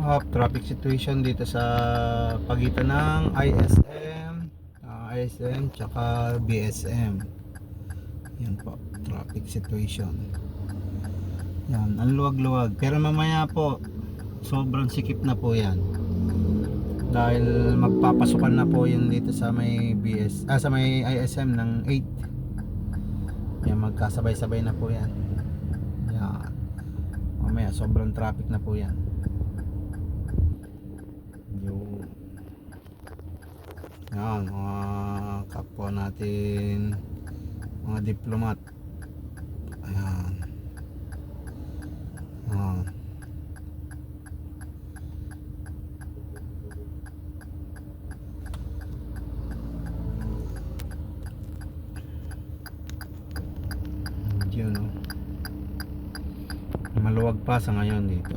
Traffic situation dito sa pagitan ng ISM tsaka BSM. Yan po, traffic situation. Yan, ang luwag-luwag. Pero mamaya po, sobrang sikip na po yan. Dahil magpapasukan na po yun dito sa may sa may ISM ng 8. Yan, magkasabay-sabay na po yan. Yan. Mamaya, sobrang traffic na po yan. Yan, mga kapwa natin, mga diplomat. Ayan. Ayan. Yun, no? Maluwag pa sa ngayon dito.